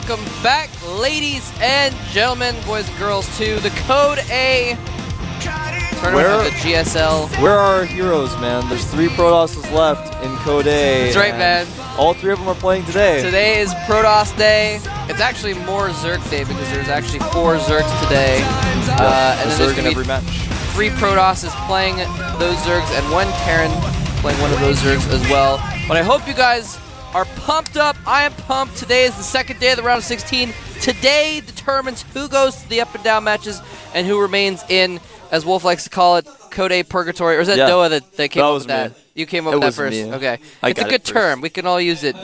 welcome back, ladies and gentlemen, boys and girls, to the Code A tournament of the GSL. Where are our heroes, man? There's 3 Protosses left in Code A. That's right, man. All 3 of them are playing today. Today is Protoss Day. It's actually more Zerg Day because there's actually 4 Zergs today. And then there's in every match. 3 Protosses playing those Zergs and 1 Terran playing one of those Zergs as well. But I hope you guys are pumped up. I am pumped. Today is the 2nd day of the round of 16. Today determines who goes to the up and down matches and who remains in, as Wolf likes to call it, Code A Purgatory. Or is that Doa that came up with that? You came up with that first. Me. Okay. It's a good term. We can all use it.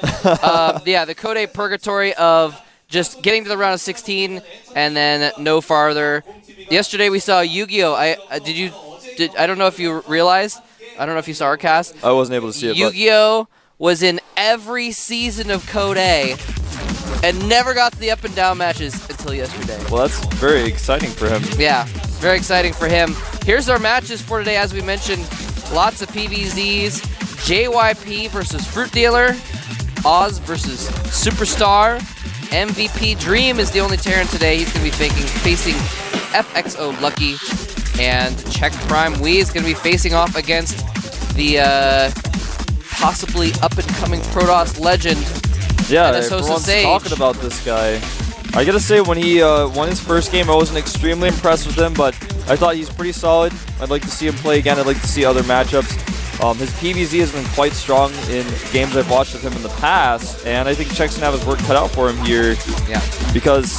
Yeah, the Code A Purgatory of just getting to the round of 16 and then no farther. Yesterday we saw Yu-Gi-Oh! I don't know if you realized. I don't know if you saw our cast. I wasn't able to see it. Yu-Gi-Oh! Was in every season of Code A and never got to the up and down matches until yesterday. Well, that's very exciting for him. Yeah, very exciting for him. Here's our matches for today. As we mentioned, lots of PVZs. JYP versus FruitDealer. Oz versus Superstar. MVP Dream is the only Terran today. He's going to be facing FXO Lucky. And Czech Prime Wee is going to be facing off against the possibly up-and-coming Protoss legend. Yeah, everyone's talking about this guy. I gotta say, when he won his first game, I wasn't extremely impressed with him, but I thought he's pretty solid. I'd like to see him play again. I'd like to see other matchups. His PVZ has been quite strong in games I've watched with him in the past, and I think Czech's gonna have his work cut out for him here. Yeah. Because,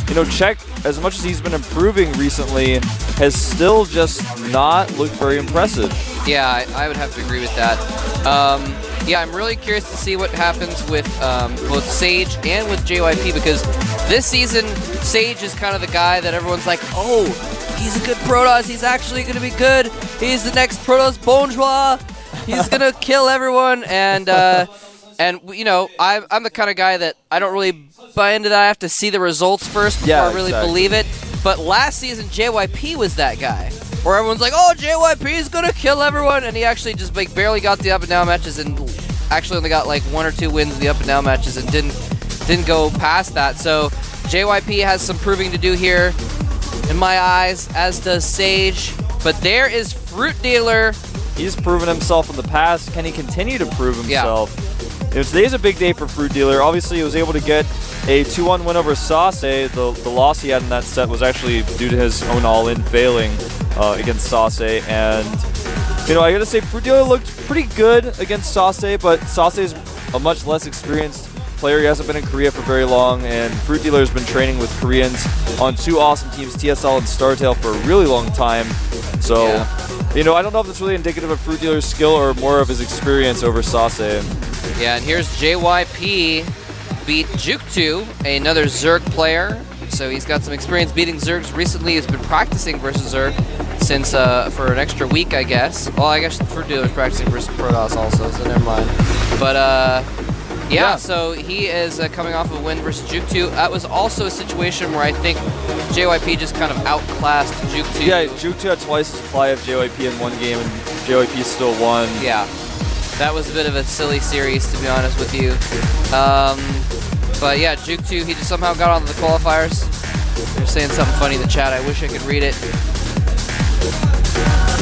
you know, Czech, as much as he's been improving recently, has still just not looked very impressive. Yeah, I would have to agree with that. Yeah, I'm really curious to see what happens with both Sage and with JYP, because this season, Sage is kind of the guy that everyone's like, oh, he's a good Protoss, he's actually going to be good, he's the next Protoss Bonjour, he's going to kill everyone, and you know, I'm the kind of guy that I don't really buy into that. I have to see the results first before I really believe it. But last season, JYP was that guy, where everyone's like, oh, JYP is going to kill everyone, and he actually just like barely got the up and down matches and actually only got like 1 or 2 wins in the up and down matches and didn't go past that. So JYP has some proving to do here in my eyes, as does Sage. But there is FruitDealer. He's proven himself in the past. Can he continue to prove himself? You know, today's a big day for FruitDealer. Obviously, he was able to get a 2-1 win over Sase. The loss he had in that set was actually due to his own all-in failing against Sase. And, you know, I gotta say, FruitDealer looked pretty good against Sase, but Sase is a much less experienced player. He hasn't been in Korea for very long, and FruitDealer has been training with Koreans on 2 awesome teams, TSL and StarTale, for a really long time. So, you know, I don't know if that's really indicative of FruitDealer's skill or more of his experience over Sase. Yeah, and here's JYP beat Juktu, another Zerg player. So he's got some experience beating Zergs recently. He's been practicing versus Zerg since for an extra week, I guess. Well, I guess the FruitDealer's practicing versus Protoss also, so never mind. But yeah, so he is coming off of a win versus Juktu. That was also a situation where I think JYP just kind of outclassed Juktu. Yeah, Juktu had twice the supply of JYP in one game, and JYP still won. Yeah. That was a bit of a silly series, to be honest with you. But yeah, Juktu, he just somehow got onto the qualifiers. They're saying something funny in the chat. I wish I could read it.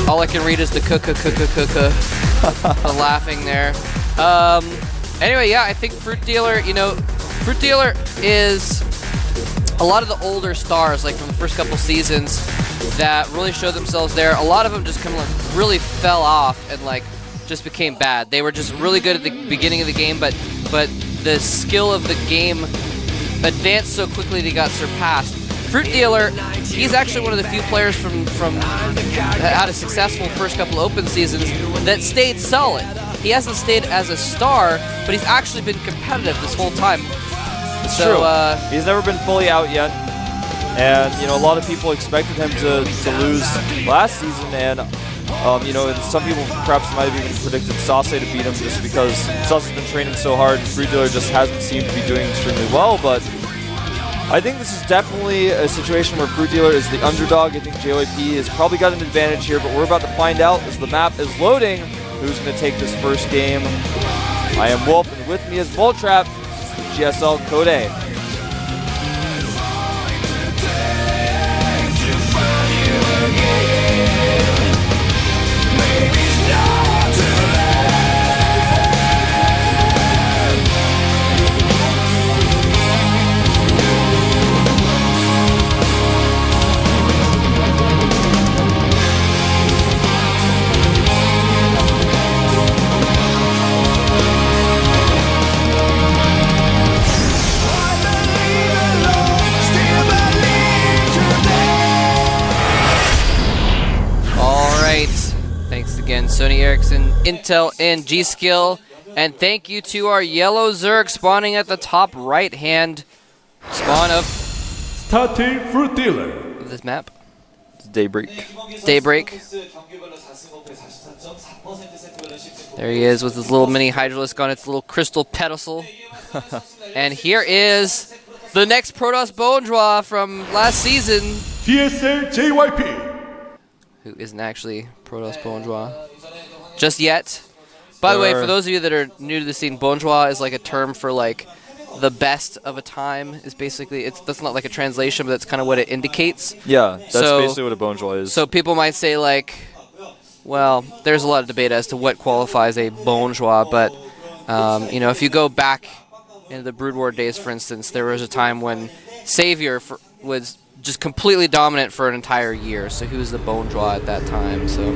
All I can read is the the laughing there. Anyway, yeah, I think FruitDealer, you know, FruitDealer is a lot of the older stars, like from the first couple seasons, that really showed themselves there. A lot of them just kind of like really fell off and like just became bad. They were just really good at the beginning of the game, but the skill of the game advanced so quickly they got surpassed. FruitDealer, he's actually one of the few players from had a successful first couple open seasons that stayed solid. He hasn't stayed as a star, but he's actually been competitive this whole time. It's true. He's never been fully out yet. And, you know, a lot of people expected him to lose last season, and you know, and some people perhaps might have even predicted Sase to beat him just because Sase's been training so hard and FruitDealer just hasn't seemed to be doing extremely well. But I think this is definitely a situation where FruitDealer is the underdog. I think JYP has probably got an advantage here, but we're about to find out as the map is loading who's going to take this first game. I am Wolf, and with me is Voltrap, GSL Code A. Sony Ericsson, Intel, and G-Skill. And thank you to our yellow Zerg spawning at the top right-hand spawn of starting FruitDealer. This map. It's Daybreak. Daybreak. There he is with his little mini Hydralisk on its little crystal pedestal. And here is the next Protoss Bone Draw from last season. GSL JYP. Who isn't actually Protoss Bone Draw just yet. By the way, for those of you that are new to the scene, Bone Draw is like a term for like the best of a time. Is basically, that's not like a translation, but that's kind of what it indicates. Yeah, that's basically what a Bone Draw is. So people might say like, well, there's a lot of debate as to what qualifies a Bone Draw, but you know, if you go back into the Brood War days, for instance, there was a time when Savior was just completely dominant for an entire year. So he was the Bone Draw at that time. So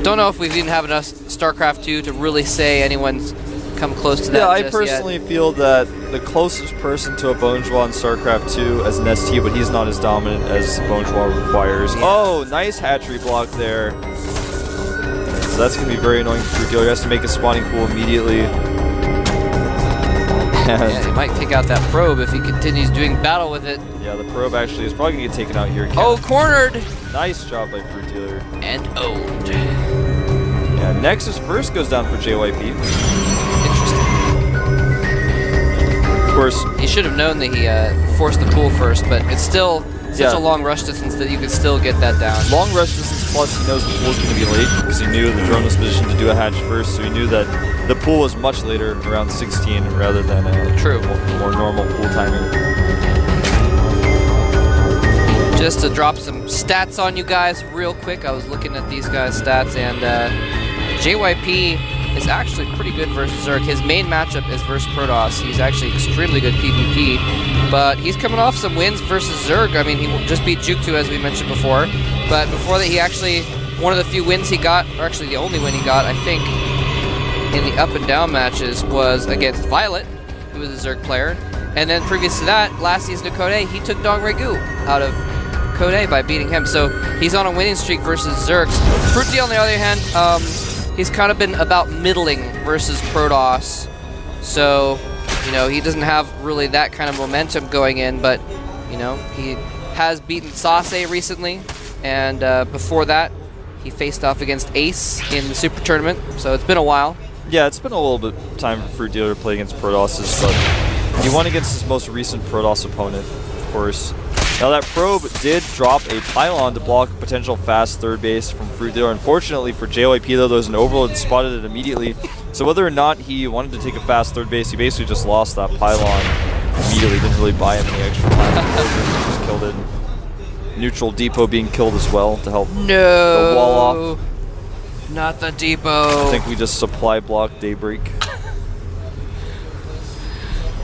don't know if we've even have enough StarCraft 2 to really say anyone's come close to that. Yeah, I personally feel that the closest person to a Bone Draw in StarCraft 2 as an ST, but he's not as dominant as Bone Draw requires. Yeah. Oh, nice hatchery block there. So that's going to be very annoying for FruitDealer. He has to make a spawning pool immediately. Yeah, he might take out that probe if he continues doing battle with it. Yeah, the probe actually is probably going to get taken out here. Oh, cornered! Nice job by FruitDealer. And owned. Yeah, Nexus first goes down for JYP. Interesting. Of course. He should have known that he forced the pool first, but it's still such a long rush distance that you could still get that down. Long rush distance, plus he knows the pool's going to be late because he knew the drone was positioned to do a hatch first, so he knew that the pool was much later, around 16, rather than a more normal pool timing. Just to drop some stats on you guys real quick, I was looking at these guys' stats, and JYP is actually pretty good versus Zerg. His main matchup is versus Protoss. He's actually extremely good PvP, but he's coming off some wins versus Zerg. I mean, he just beat Juke2, as we mentioned before, but before that, he actually, one of the few wins he got, or actually the only win he got, I think, in the up and down matches was against Violet, who was a Zerg player, and then previous to that, last season of Code A, he took Dong Regu out of Code A by beating him, so he's on a winning streak versus Zergs. FruitDealer, on the other hand, he's kind of been about middling versus Protoss, so, you know, he doesn't have really that kind of momentum going in, but, you know, he has beaten Sase recently, and before that, he faced off against Ace in the Super Tournament, so it's been a while. Yeah, it's been a little bit of time for FruitDealer to play against Protosses, but he won against his most recent Protoss opponent, of course. Now that probe did drop a pylon to block a potential fast third base from FruitDealer. Unfortunately for JYP though, there was an overload that spotted it immediately. So whether or not he wanted to take a fast third base, he basically just lost that pylon immediately. Didn't really buy him any extra time. Just killed it. Neutral depot being killed as well to help the wall off. Not the depot. I think we just supply block Daybreak.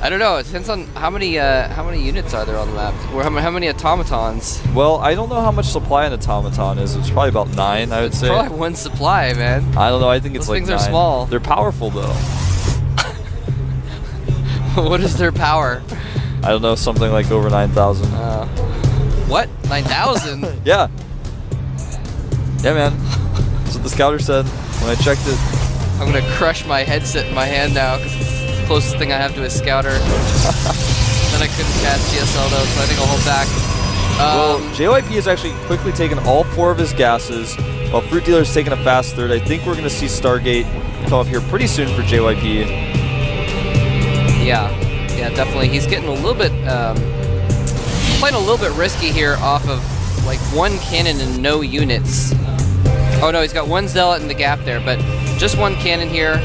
I don't know. It depends on how many units are there on the map, or how many automatons. Well, I don't know how much supply an automaton is. It's probably about 9, I would say. Probably 1 supply, man. I don't know. I think it's like 9. Those things are small. They're powerful though. What is their power? I don't know. Something like over 9,000. What? 9,000? Yeah. Yeah, man. That's what the scouter said when I checked it. I'm gonna crush my headset in my hand now because it's the closest thing I have to a scouter. Then I couldn't cast GSL though, so I think I'll hold back. Well, JYP has actually quickly taken all 4 of his gases, while FruitDealer is taking a fast third. I think we're gonna see Stargate come up here pretty soon for JYP. Yeah, definitely. He's getting a little bit, playing a little bit risky here off of like 1 cannon and no units. Oh no, he's got 1 Zealot in the gap there, but just 1 cannon here.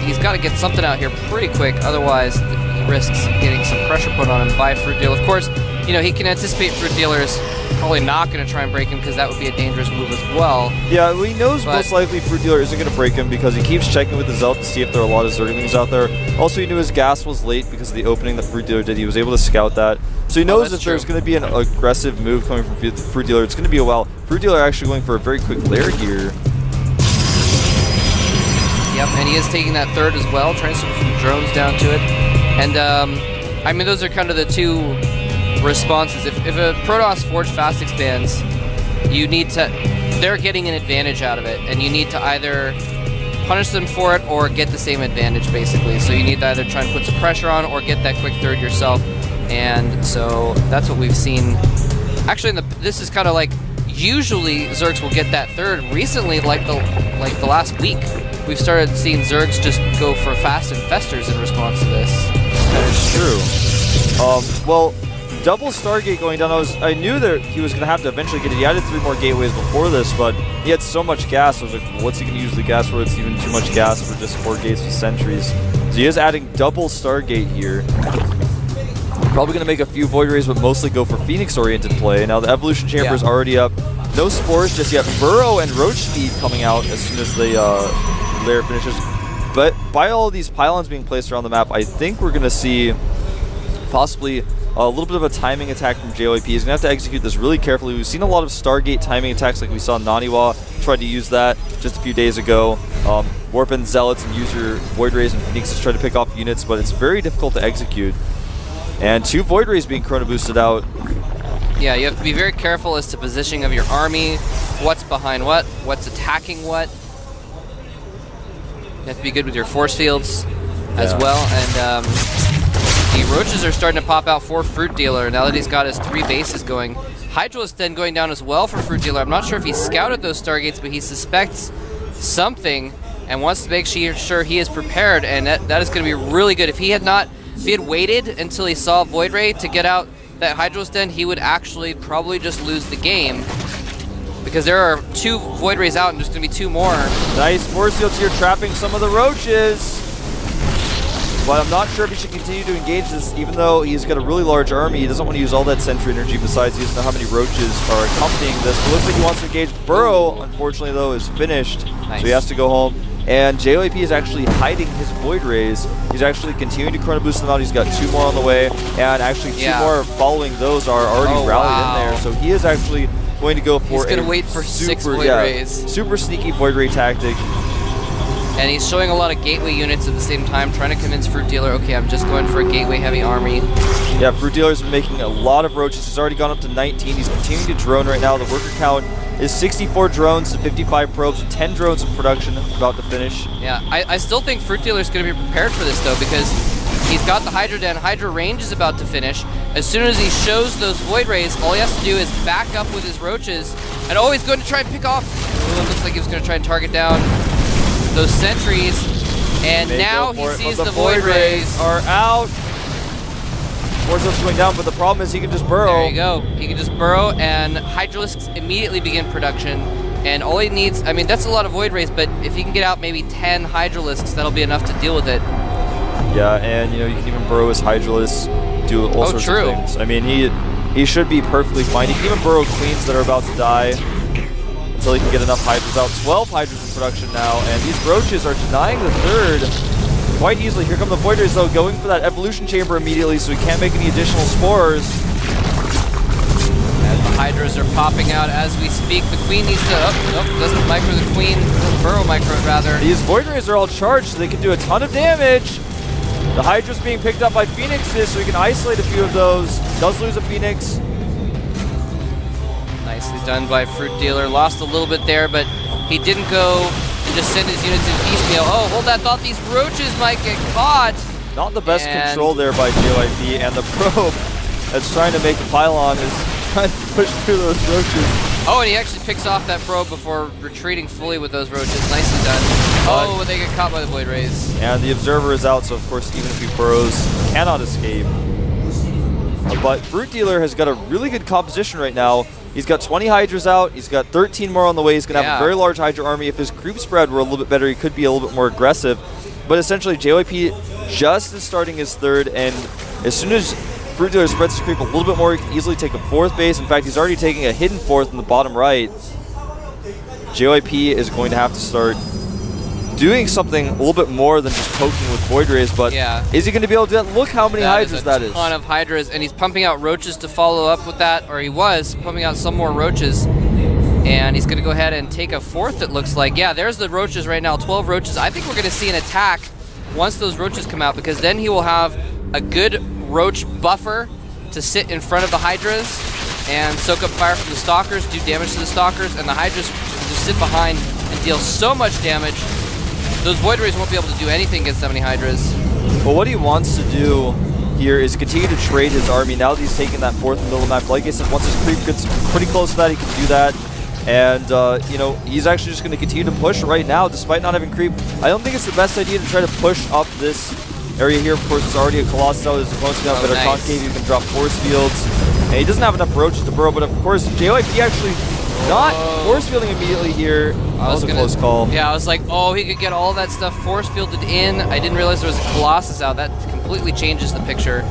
He's got to get something out here pretty quick, otherwise he risks getting some pressure put on him by FruitDealer. Of course, you know, he can anticipate FruitDealer is probably not going to try and break him because that would be a dangerous move as well. Yeah, well, he knows most likely FruitDealer isn't going to break him because he keeps checking with the Zealot to see if there are a lot of Zerglings out there. Also, he knew his gas was late because of the opening that FruitDealer did. He was able to scout that. So he knows if there's going to be an aggressive move coming from FruitDealer, it's going to be a while. FruitDealer actually going for a very quick lair here. Yep, and he is taking that third as well, trying to switch some drones down to it. And, I mean, those are kind of the 2 responses. If a Protoss Forge fast expands, you need to, they're getting an advantage out of it, and you need to either punish them for it or get the same advantage, basically. So you need to either try and put some pressure on or get that quick third yourself. And so that's what we've seen. Actually, this is kind of like, usually Zergs will get that third. Recently, like the last week, we've started seeing Zergs just go for fast infestors in response to this. That is true. Well, double Stargate going down, I knew that he was going to have to eventually get it. He added 3 more gateways before this, but he had so much gas. I was like, what's he going to use the gas for? It's even too much gas for just 4 gates with sentries. So he is adding double Stargate here. Probably going to make a few Void Rays, but mostly go for Phoenix-oriented play. Now the Evolution Chamber is already up. No spores just yet. Burrow and Roach Speed coming out as soon as the layer finishes. But by all of these pylons being placed around the map, I think we're going to see possibly a little bit of a timing attack from JYP. He's going to have to execute this really carefully. We've seen a lot of Stargate timing attacks, like we saw Naniwa tried to use that just a few days ago. Warp and Zealots and use your Void Rays and Phoenixes try to pick off units, but it's very difficult to execute. And 2 Void Rays being Chrono Boosted out. Yeah, you have to be very careful as to positioning of your army, what's behind what, what's attacking what. You have to be good with your force fields as well. And the Roaches are starting to pop out for FruitDealer now that he's got his 3 bases going. Hydralisk then going down as well for FruitDealer. I'm not sure if he scouted those Stargates, but he suspects something and wants to make sure he is prepared, and that is going to be really good. If he had waited until he saw Void Ray to get out that Hydralisk Den, he would actually probably just lose the game, because there are 2 Void Rays out and there's going to be 2 more. Nice force fields here trapping some of the Roaches. But I'm not sure if he should continue to engage this, even though he's got a really large army. He doesn't want to use all that sentry energy. Besides, he doesn't know how many Roaches are accompanying this. It looks like he wants to engage. Burrow, unfortunately, though, is finished. So he has to go home. And JYP is actually hiding his Void Rays. He's actually continuing to Chrono Boost them out. He's got 2 more on the way. And actually 2 more following those are already rallied in there. So he is actually going to go for He's going to wait for 6 Void Rays. Super sneaky Void Ray tactic. And he's showing a lot of gateway units at the same time, trying to convince FruitDealer, okay, I'm just going for a gateway-heavy army. Yeah, FruitDealer's been making a lot of Roaches. He's already gone up to 19. He's continuing to drone right now. The worker count is 64 drones to 55 probes, 10 drones in production, about to finish. Yeah, I still think FruitDealer's going to be prepared for this, though, because he's got the Hydra Den. Hydra range is about to finish. As soon as he shows those Void Rays, all he has to do is back up with his Roaches, and he's going to try and pick off. Ooh, it looks like he was going to try and target down those sentries, and now he sees the Void Rays are out. Force Fields going down, but the problem is he can just burrow. There you go. He can just burrow, and Hydralisks immediately begin production. And all he needs, I mean, that's a lot of Void Rays, but if he can get out maybe 10 Hydralisks, that'll be enough to deal with it. Yeah, and you can even burrow his Hydralisks, do all sorts of things. I mean, he should be perfectly fine. He can even burrow Queens that are about to die until he can get enough Hydras out. 12 Hydras in production now, and these Roaches are denying the 3rd quite easily. Here come the Void Rays, though, going for that Evolution Chamber immediately, so he can't make any additional spores. And the Hydras are popping out as we speak. The Queen needs to, doesn't micro the Queen, burrow micro it rather. These Void Rays are all charged, so they can do a ton of damage. The Hydra's being picked up by Phoenixes, so he can isolate a few of those. Does lose a Phoenix. Nicely done by FruitDealer. Lost a little bit there, but he didn't go and just send his units in piecemeal. Oh, hold that thought. These Roaches might get caught. Not the best control there by JYP, and the probe that's trying to make a pylon is trying to push through those Roaches. Oh, and he actually picks off that probe before retreating fully with those Roaches. Nicely done. Oh, but they get caught by the Void Rays. And the Observer is out, so of course, even if he burrows, cannot escape. But FruitDealer has got a really good composition right now. He's got 20 Hydras out. He's got 13 more on the way. He's going to have a very large Hydra army. If his creep spread were a little bit better, he could be a little bit more aggressive. But essentially, JYP just is starting his 3rd, and as soon as FruitDealer spreads his creep a little bit more, he can easily take a 4th base. In fact, he's already taking a hidden 4th in the bottom right. JYP is going to have to start doing something a little bit more than just poking with Void Rays, but is he going to be able to do that? Look how many Hydras that is. A ton of Hydras, and he's pumping out Roaches to follow up with that, or he was pumping out some more Roaches, and he's going to go ahead and take a 4th, it looks like. Yeah, there's the Roaches right now, 12 Roaches. I think we're going to see an attack once those Roaches come out, because then he will have a good Roach buffer to sit in front of the Hydras, and soak up fire from the Stalkers, do damage to the Stalkers, and the Hydras just sit behind and deal so much damage. Those Void Rays won't be able to do anything against that many Hydras. Well, what he wants to do here is continue to trade his army now that he's taking that 4th middle of the map. Like I said, once his creep gets pretty close to that, he can do that. And, you know, he's actually just going to continue to push right now, despite not having creep. I don't think it's the best idea to try to push up this area here. Of course, it's already a Colossus out. His opponent's going to have better concave. You can drop force fields. And he doesn't have enough roaches to burrow, but of course, JYP actually not force fielding immediately here. That was a close call. Yeah, I was like, oh, he could get all that stuff force fielded in. I didn't realize there was a Colossus out. That completely changes the picture.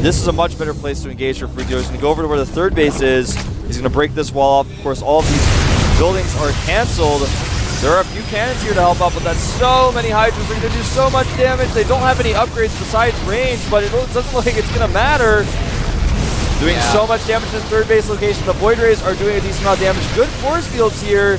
This is a much better place to engage for FruitDealer. He's going to go over to where the 3rd base is. He's going to break this wall up. Of course, all of these buildings are canceled. There are a few cannons here to help out, but that's so many Hydras. They're going to do so much damage. They don't have any upgrades besides range, but it doesn't look like it's going to matter. Doing so much damage in the 3rd base location. The Void Rays are doing a decent amount of damage. Good force fields here.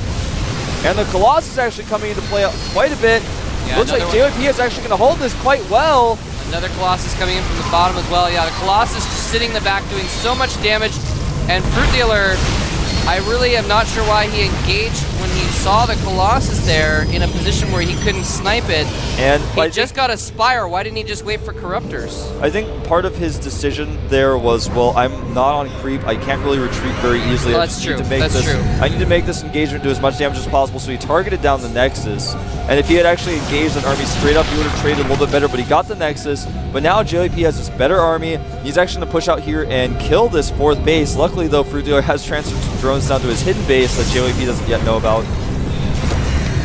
And the Colossus is actually coming into play quite a bit. Yeah, looks like JYP is actually going to hold this quite well. Another Colossus coming in from the bottom as well. Yeah, the Colossus just sitting in the back doing so much damage. And FruitDealer, I really am not sure why he engaged when he saw the Colossus there in a position where he couldn't snipe it. And he just got a Spire. Why didn't he just wait for Corruptors? I think part of his decision there was, well, I'm not on creep. I can't really retreat very easily. Well, that's true. I need to make this engagement do as much damage as possible, so he targeted down the Nexus. And if he had actually engaged an army straight up, he would have traded a little bit better, but he got the Nexus. But now JYP has this better army. He's actually going to push out here and kill this 4th base. Luckily, though, FruitDealer has transferred some drones down to his hidden base that JYP doesn't yet know about.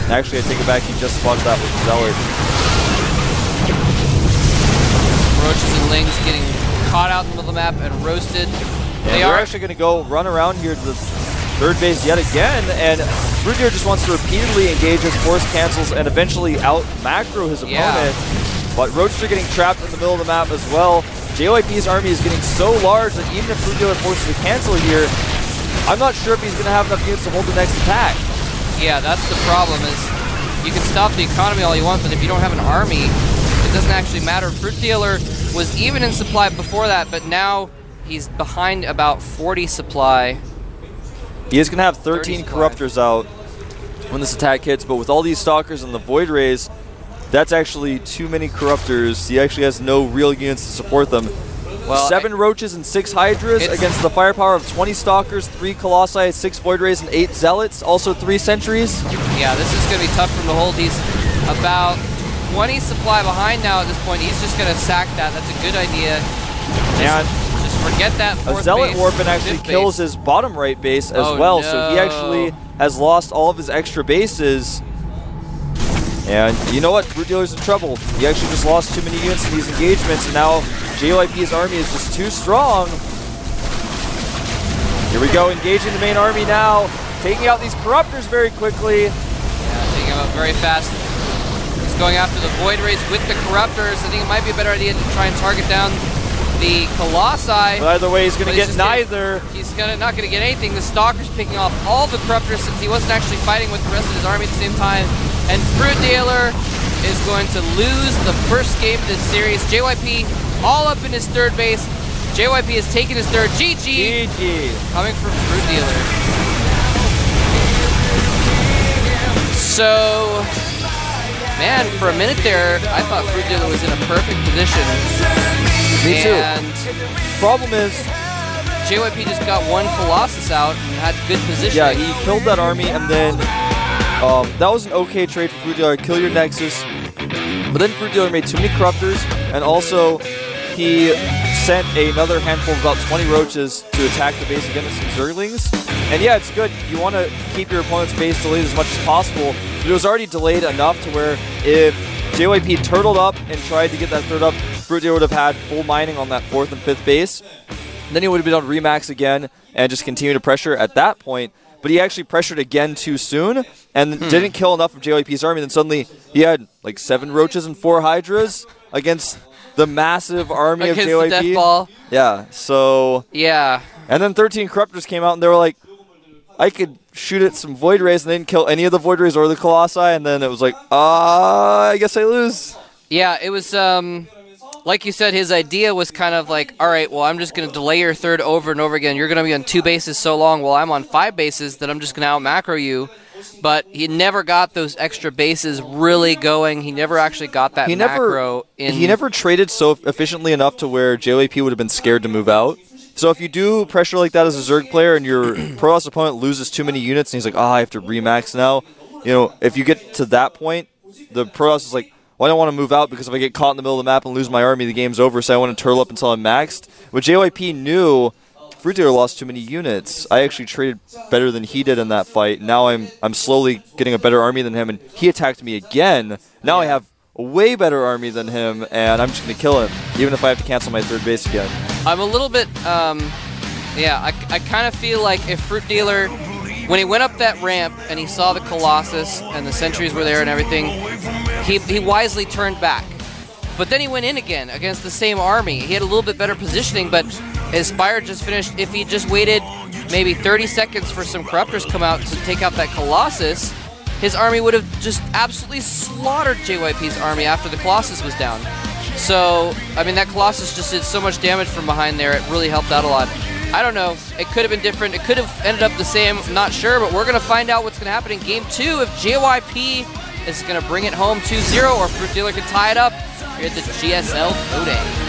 Actually, I take it back, he just spotted that with Zealot. Roaches and Lings getting caught out in the middle of the map and roasted. And we're actually going to go run around here to the 3rd base yet again, and FruitDealer just wants to repeatedly engage his force cancels and eventually out-macro his opponent. But Roaches are getting trapped in the middle of the map as well. JYP's army is getting so large that even if FruitDealer forces a cancel here, I'm not sure if he's going to have enough units to hold the next attack. Yeah, that's the problem, is you can stop the economy all you want, but if you don't have an army, it doesn't actually matter. FruitDealer was even in supply before that, but now he's behind about 40 supply. He is going to have 13 Corruptors out when this attack hits, but with all these Stalkers and the Void Rays, that's actually too many Corruptors. He actually has no real units to support them. Well, 7 Roaches and 6 Hydras against the firepower of 20 Stalkers, 3 Colossi, 6 Void Rays, and 8 Zealots, also 3 Sentries. Yeah, this is going to be tough for him to hold. He's about 20 supply behind now at this point. He's just going to sack that. That's a good idea. Just forget that 4th base. A Zealot Warpin actually kills his bottom right base as well, so he actually has lost all of his extra bases. And you know what? FruitDealer's in trouble. He actually just lost too many units in these engagements, and now JYP's army is just too strong. Here we go, engaging the main army now, taking out these Corruptors very quickly. Yeah, taking them out very fast. He's going after the Void Rays with the Corruptors. I think it might be a better idea to try and target down the Colossi. But either way, he's going to get neither. He's not going to get anything. The Stalker's picking off all the Corruptors since he wasn't actually fighting with the rest of his army at the same time. And FruitDealer is going to lose the first game of this series. JYP all up in his 3rd base. JYP has taken his 3rd. GG. GG. Coming from FruitDealer. So, man, for a minute there, I thought FruitDealer was in a perfect position. Me too. And problem is, JYP just got 1 Colossus out and had good position. Yeah, he killed that army, and then that was an okay trade for FruitDealer. Kill your Nexus. But then FruitDealer made too many Corruptors, and also he sent another handful of about 20 Roaches to attack the base against some Zerglings. And yeah, it's good. You want to keep your opponent's base delayed as much as possible, but it was already delayed enough to where if JYP turtled up and tried to get that 3rd up, FruitDealer would have had full mining on that 4th and 5th base. Then he would have been on Remax again and just continue to pressure at that point. But he actually pressured again too soon and didn't kill enough of JYP's army. Then suddenly he had like 7 Roaches and 4 Hydras against the massive army of JYP. The Death Ball. Yeah, so... Yeah. And then 13 Corruptors came out and they were like, I could shoot at some Void Rays, and they didn't kill any of the Void Rays or the Colossi, and then it was like, I guess I lose. Yeah, it was... like you said, his idea was kind of like, all right, well, I'm just going to delay your third over and over again. You're going to be on 2 bases so long while I'm on 5 bases that I'm just going to out-macro you. But he never got those extra bases really going. He never actually got that macro in. He never traded so efficiently enough to where JYP would have been scared to move out. So if you do pressure like that as a Zerg player and your Pro Loss opponent loses too many units and he's like, I have to remax now. You know, if you get to that point, the Pro Loss is like, well, I don't want to move out because if I get caught in the middle of the map and lose my army, the game's over, so I want to turtle up until I'm maxed. But JYP knew FruitDealer lost too many units. I actually traded better than he did in that fight. Now I'm slowly getting a better army than him, and he attacked me again. Now I have a way better army than him, and I'm just going to kill him, even if I have to cancel my 3rd base again. I'm a little bit, I kind of feel like if FruitDealer, when he went up that ramp and he saw the Colossus and the sentries were there and everything, he wisely turned back. But then he went in again against the same army. He had a little bit better positioning, but his Spire just finished. If he just waited maybe 30 seconds for some Corruptors come out to take out that Colossus, his army would have just absolutely slaughtered JYP's army after the Colossus was down. So, I mean, that Colossus just did so much damage from behind there. It really helped out a lot. I don't know. It could have been different. It could have ended up the same. I'm not sure, but we're going to find out what's going to happen in Game 2 if JYP is going to bring it home 2-0 or FruitDealer can tie it up here at the GSL October.